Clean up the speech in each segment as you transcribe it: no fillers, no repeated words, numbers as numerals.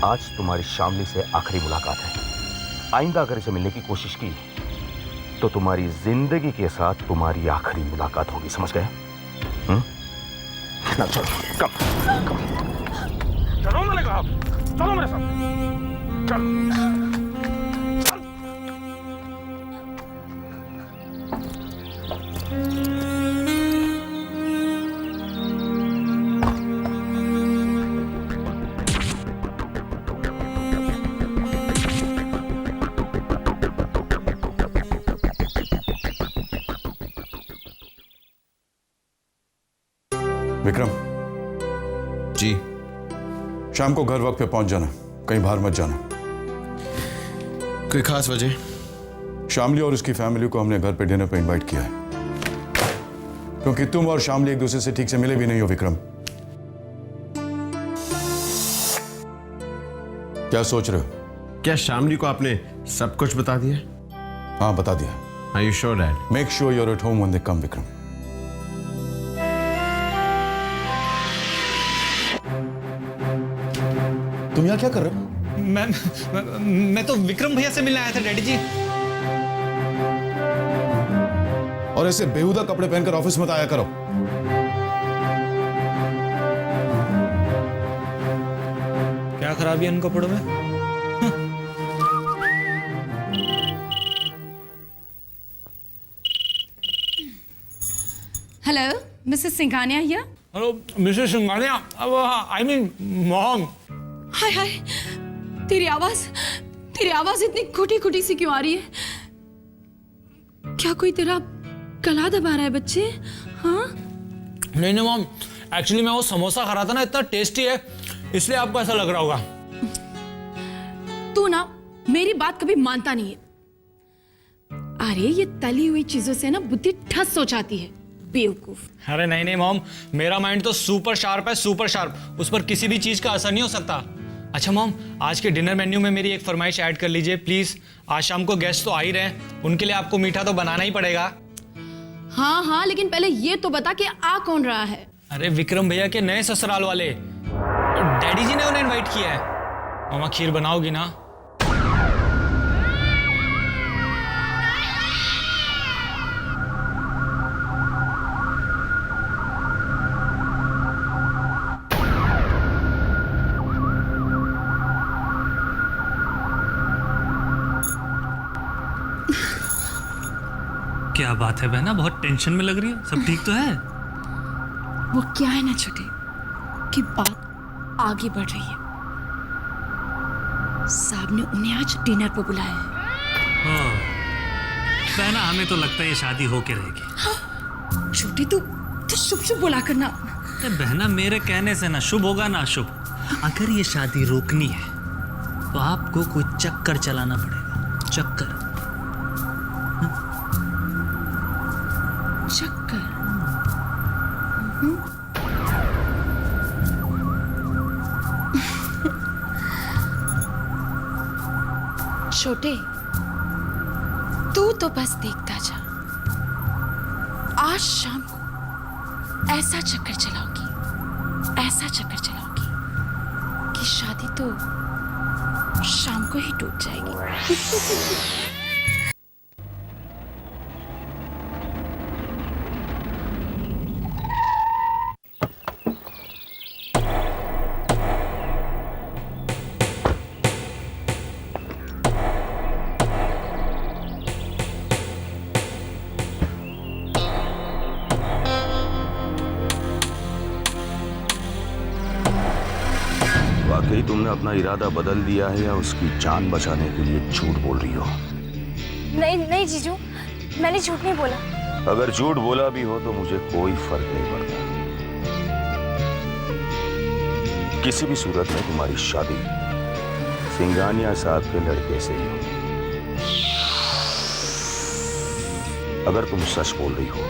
आज तुम्हारी शामली से आखिरी मुलाकात है। आइंदा अगर इसे मिलने की कोशिश की तो तुम्हारी जिंदगी के साथ तुम्हारी आखिरी मुलाकात होगी, समझ गए? ना चलो, कम चलो, मैंने कहा चलो मेरे साथ, चल। विक्रम जी। शाम को घर वक्त पे पहुंच जाना, कहीं बाहर मत जाना। कोई खास वजह? शामली और उसकी फैमिली को हमने घर पे डिनर पे इनवाइट किया है, क्योंकि तुम और शामली एक दूसरे से ठीक से मिले भी नहीं हो। विक्रम, क्या सोच रहे हो? क्या शामली को आपने सब कुछ बता दिया? हाँ, बता दिया। Are you sure, Dad? Make sure you're at home when they come. Vikram, तुम यहाँ क्या कर रहे हो? मैं तो विक्रम भैया से मिलने आया था डैडी जी। और ऐसे बेहुदा कपड़े पहनकर ऑफिस मत आया करो। क्या खराबी है इन कपड़ों में? Hello, Mrs Singhania here. Hello Mrs Singhania, I mean mom. Hi hi, तेरी आवाज इतनी खोटी खोटी सी क्यों आ रही है? क्या कोई तेरा गला दबा रहा है बच्चे? हाँ? नहीं मॉम, एक्चुअली मैं वो समोसा खा रहा था ना, इतना टेस्टी है, इसलिए आपको ऐसा लग रहा होगा। तू ना मेरी बात कभी मानता नहीं है। अरे ये तली हुई चीजों से ना बुद्धि ठस हो जाती है, बेवकूफ। अरे नहीं मॉम, मेरा माइंड तो सुपर शार्प है, सुपर शार्प। उस पर किसी भी चीज का असर नहीं हो सकता। अच्छा मॉम, आज के डिनर मेन्यू में मेरी एक फरमाइश ऐड कर लीजिए प्लीज। आज शाम को गेस्ट तो आ ही रहे हैं, उनके लिए आपको मीठा तो बनाना ही पड़ेगा। हाँ, लेकिन पहले ये तो बता कि आ कौन रहा है? अरे विक्रम भैया के नए ससुराल वाले, डैडी जी ने उन्हें इनवाइट किया है। मामा खीर बनाओगी ना? क्या बात है बहना, बहुत टेंशन में लग रही है। सब ठीक तो है? वो क्या है ना छोटे, कि बात आगे बढ़ रही है। साहब ने उन्हें आज डिनर पर बुलाया है। ओह, बहना हमें तो लगता है ये शादी होके रहेगी। छोटे तू शुभ शुभ बोला करना। बहना मेरे कहने से ना शुभ होगा ना अशुभ। अगर ये शादी रोकनी है तो आपको कोई चक्कर चलाना पड़ेगा। चक्कर। चक्कर? छोटे, तू तो बस देखता जा। आज शाम को ऐसा चक्कर चलाऊंगी कि शादी तो शाम को ही टूट जाएगी। वाकई तुमने अपना इरादा बदल दिया है या उसकी जान बचाने के लिए झूठ बोल रही हो? नहीं जीजू, मैंने झूठ नहीं बोला। अगर झूठ बोला भी हो तो मुझे कोई फर्क नहीं पड़ता। किसी भी सूरत में तुम्हारी शादी सिंघानिया साहब के लड़के से ही होगी। अगर तुम सच बोल रही हो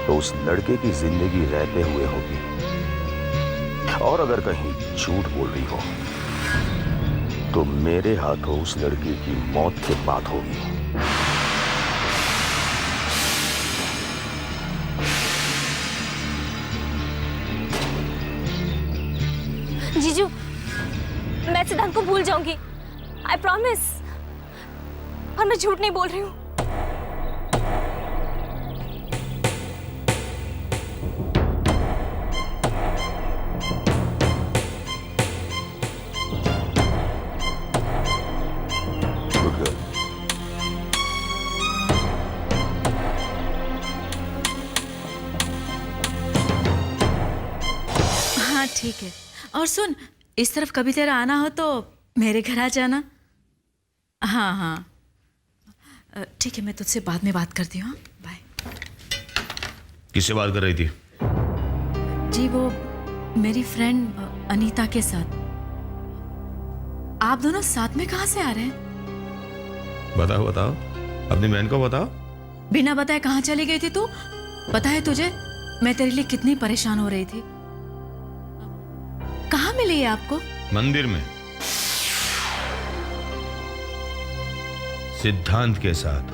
तो उस लड़के की जिंदगी रहते हुए होगी, और अगर कहीं झूठ बोल रही हो तो मेरे हाथों उस लड़की की मौत के बाद होगी। जीजू, मैं सिद्धांत को भूल जाऊंगी, आई प्रॉमिस। और मैं झूठ नहीं बोल रही हूँ। Good girl. हाँ ठीक है। और सुन, इस तरफ कभी तेरा आना हो तो मेरे घर आ जाना। हाँ हाँ ठीक है, मैं तुझसे बाद में बात करती हूँ। बाय। किससे बात कर रही थी? जी वो मेरी फ्रेंड अनीता के साथ। आप दोनों साथ में कहाँ से आ रहे हैं? बताओ बताओ, अपनी बहन को बताओ। बिना बताए कहाँ चली गई थी तू? पता है तुझे मैं तेरे लिए कितनी परेशान हो रही थी। कहाँ मिली है आपको? मंदिर में, सिद्धांत के साथ।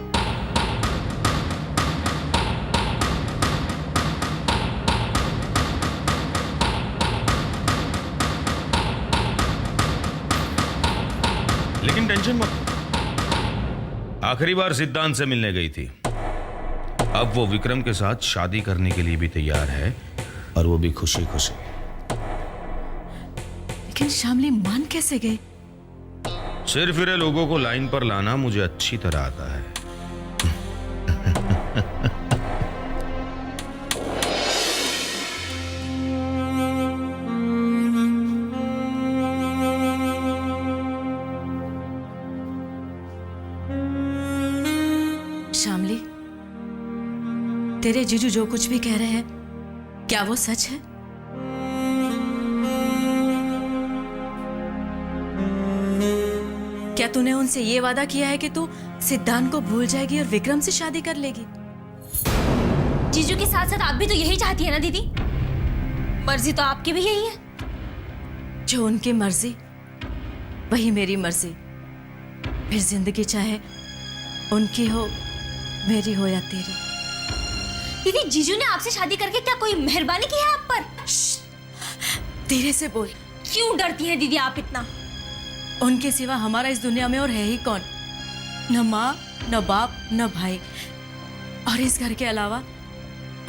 लेकिन टेंशन मत, आखिरी बार सिद्धांत से मिलने गई थी। अब वो विक्रम के साथ शादी करने के लिए भी तैयार है, और वो भी खुशी खुशी। लेकिन शामली मान कैसे गई? सिर फिरे लोगों को लाइन पर लाना मुझे अच्छी तरह आता है। शामली, तेरे जीजू जो कुछ भी कह रहे हैं, क्या वो सच है? क्या तूने उनसे ये वादा किया है कि तू सिद्धांत को भूल जाएगी और विक्रम से शादी कर लेगी? जीजू के साथ साथ आप भी तो यही चाहती है ना दीदी? मर्जी तो आपकी भी यही है। जो उनकी मर्जी वही मेरी मर्जी। फिर जिंदगी चाहे उनकी हो, मेरी हो या तेरी। दीदी, जीजू ने आपसे शादी करके क्या कोई मेहरबानी की है आप पर? धीरे से बोल। क्यों डरती हैं दीदी आप इतना? उनके सिवा हमारा इस दुनिया में और है ही कौन? न माँ, न बाप, न भाई। और इस घर के अलावा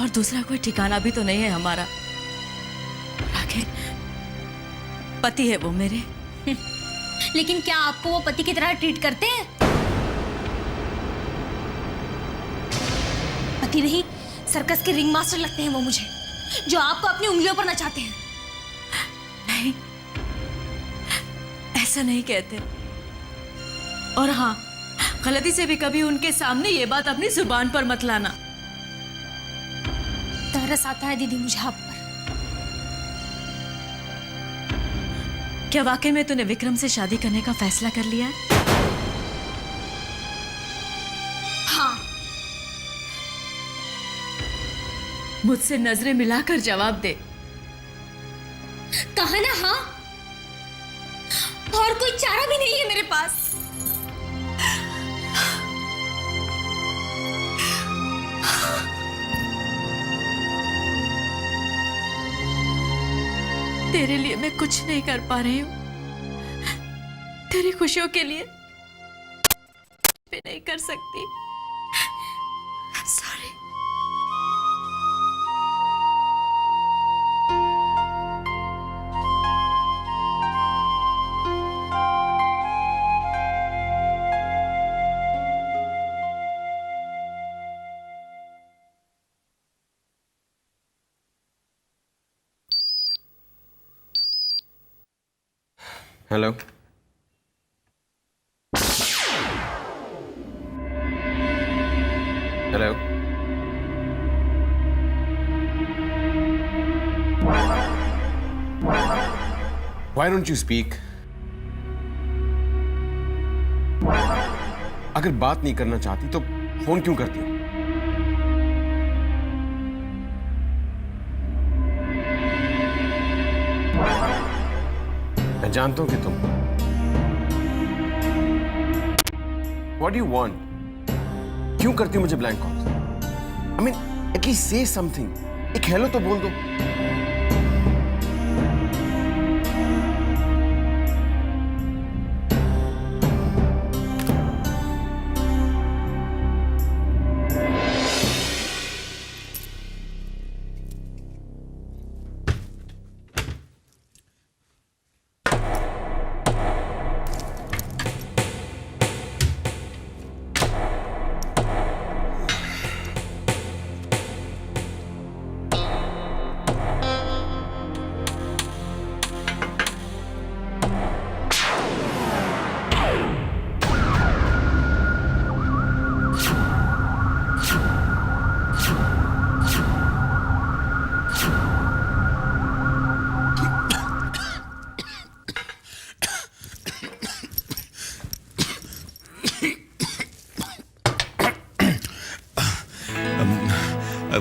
और दूसरा कोई ठिकाना भी तो नहीं है हमारा। आखिर पति है वो मेरे। लेकिन क्या आपको वो पति की तरह ट्रीट करते हैं? पति नहीं, सर्कस के रिंग मास्टर लगते हैं वो मुझे, जो आपको अपनी उंगलियों पर नचाते हैं। नहीं, ऐसा नहीं कहते। और हाँ, गलती से भी कभी उनके सामने ये बात अपनी जुबान पर मत लाना। तरस आता है दीदी मुझे आप पर। क्या वाकई में तूने विक्रम से शादी करने का फैसला कर लिया है? हाँ। मुझसे नजरें मिलाकर जवाब दे। कहा ना हाँ? और कोई चारा भी नहीं है मेरे पास। तेरे लिए मैं कुछ नहीं कर पा रही हूँ। तेरी खुशियों के लिए भी नहीं कर सकती। Sorry. Hello. Hello. Why don't you speak? अगर बात नहीं करना चाहती तो फोन क्यों करती हो? मैं जानता हूं कि तुम What do you want? क्यों करती हो मुझे blank call? I mean, at least say something. एक हेलो तो बोल दो।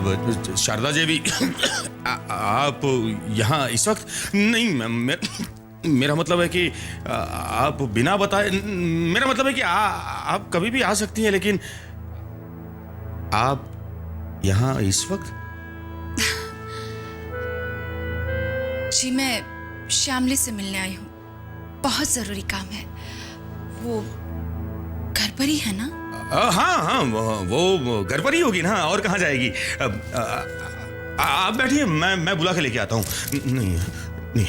अब शारदा देवी आप यहाँ इस वक्त नहीं, मेरा मतलब है कि आप बिना बताए, मेरा मतलब है कि आप कभी भी आ सकती हैं, लेकिन आप यहाँ इस वक्त? जी मैं श्यामली से मिलने आई हूँ, बहुत जरूरी काम है। वो घर पर ही है ना? हाँ हाँ, वो घर पर ही होगी ना, और कहाँ जाएगी। आप बैठिए, मैं बुला के लेके आता हूँ। नहीं नहीं,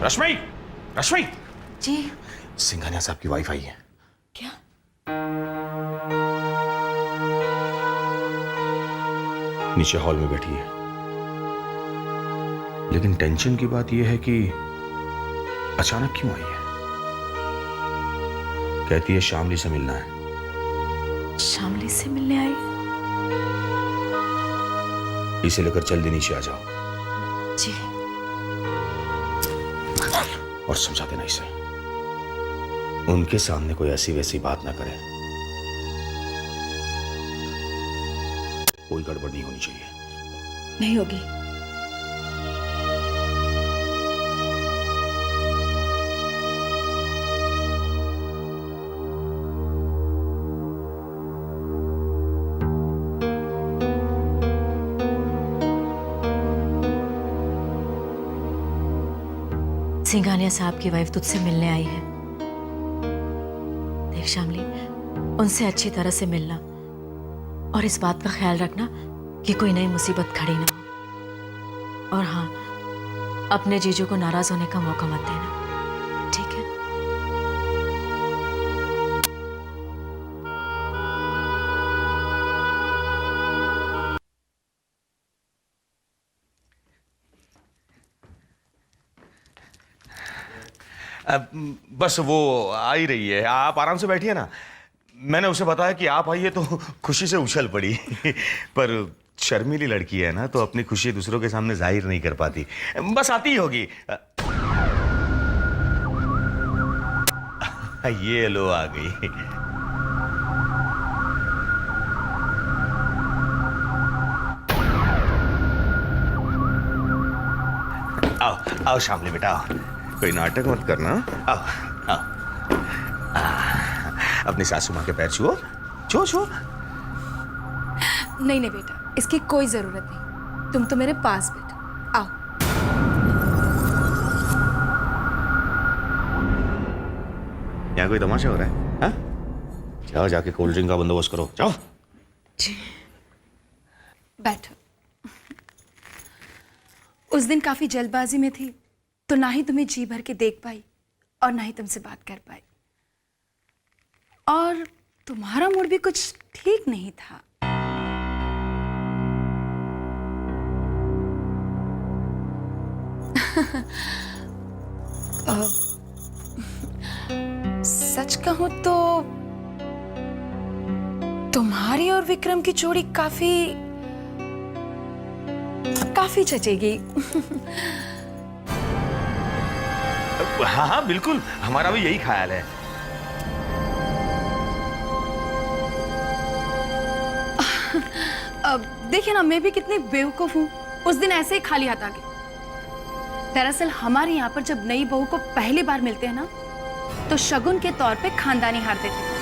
रश्मि, रश्मि जी सिंघानिया साहब की वाइफ आई है। क्या? नीचे हॉल में बैठी है, लेकिन टेंशन की बात यह है कि अचानक क्यों आई है। कहती है शामली से मिलना है। शामली से मिलने आई? इसे लेकर जल्दी नीचे आ जाओ जी। और समझा देना इसे, उनके सामने कोई ऐसी वैसी बात ना करे। कोई गड़बड़ नहीं होनी चाहिए। नहीं होगी। सिंघानिया साहब की वाइफ तुझसे मिलने आई है। देख शामली, उनसे अच्छी तरह से मिलना और इस बात का ख्याल रखना कि कोई नई मुसीबत खड़ी ना हो। और हाँ, अपने जीजू को नाराज होने का मौका मत देना, ठीक है? बस वो आ ही रही है, आप आराम से बैठिए ना। मैंने उसे बताया कि आप आइए तो खुशी से उछल पड़ी। पर शर्मीली लड़की है ना, तो अपनी खुशी दूसरों के सामने जाहिर नहीं कर पाती। बस आती ही होगी। ये लो आ गई। आओ आओ शामली बेटा, आओ। कोई नाटक मत करना। आओ आओ। अपनी सासू माँ के पैर छुओ, छुओ छुओ। नहीं नहीं बेटा, इसकी कोई जरूरत नहीं, तुम तो मेरे पास बैठो। आओ। यहाँ कोई तमाशा हो रहा है? हाँ? जाओ जाके कोल्ड ड्रिंक का बंदोबस्त करो, जाओ। जी बैठो। उस दिन काफी जल्दबाजी में थी, तो ना ही तुम्हें जी भर के देख पाई और ना ही तुमसे बात कर पाई, और तुम्हारा मूड भी कुछ ठीक नहीं था। सच कहूं तो तुम्हारी और विक्रम की जोड़ी काफी जचेगी। हाँ हाँ बिल्कुल, हमारा भी यही ख्याल है। अब देखिए ना, मैं भी कितनी बेवकूफ हूँ, उस दिन ऐसे ही खाली हाथ आ गई। दरअसल हमारे यहाँ पर जब नई बहू को पहली बार मिलते हैं ना, तो शगुन के तौर पे खानदानी हार देते हैं।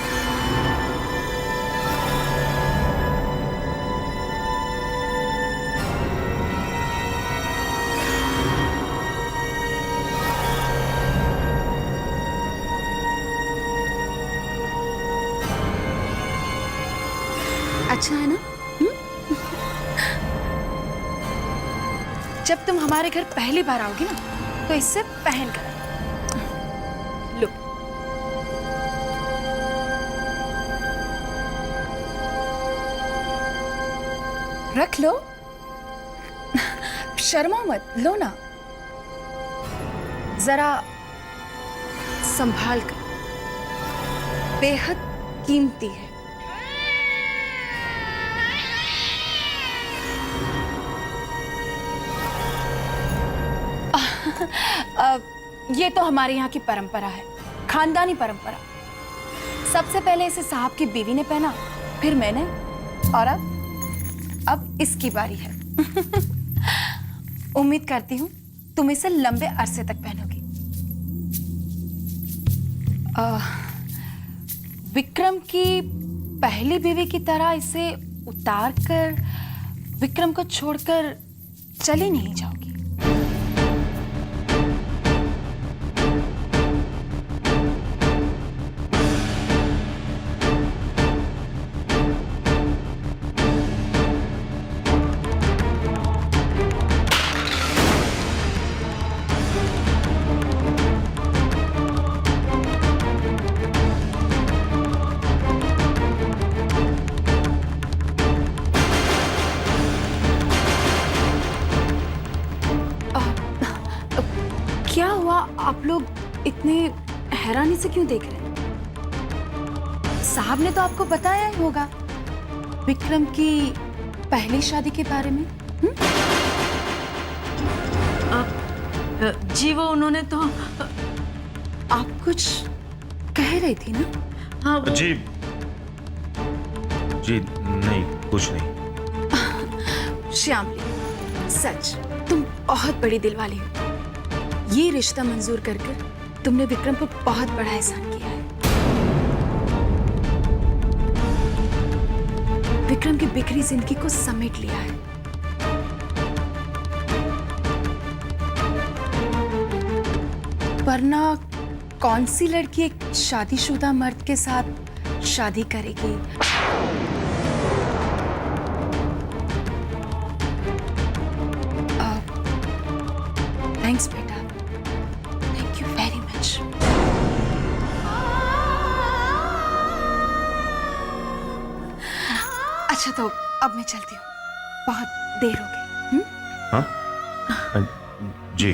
अच्छा है ना? जब तुम हमारे घर पहली बार आओगी ना, तो इससे पहन कर लो। रख लो, शर्मा मत, लो ना। जरा संभाल कर, बेहद कीमती है। ये तो हमारे यहाँ की परंपरा है, खानदानी परंपरा। सबसे पहले इसे साहब की बीवी ने पहना, फिर मैंने, और अब इसकी बारी है। उम्मीद करती हूँ तुम इसे लंबे अरसे तक पहनोगी। विक्रम की पहली बीवी की तरह इसे उतार कर विक्रम को छोड़कर चली नहीं जाओगी। क्या हुआ, आप लोग इतने हैरानी से क्यों देख रहे हैं? साहब ने तो आपको बताया ही होगा विक्रम की पहली शादी के बारे में। जी वो उन्होंने तो आप कुछ कह रही थी ना? हाँ वो जी जी नहीं, कुछ नहीं। श्यामली, सच तुम बहुत बड़ी दिलवाली हो। ये रिश्ता मंजूर कर तुमने विक्रम पर बहुत बड़ा एहसान किया है। विक्रम की बिखरी जिंदगी को समेट लिया है। वरना कौन सी लड़की एक शादीशुदा मर्द के साथ शादी करेगी? थैंक्स बेटा, थैंक यू वेरी मच। अच्छा तो अब मैं चलती हूँ, बहुत देर हो गई। हाँ जी।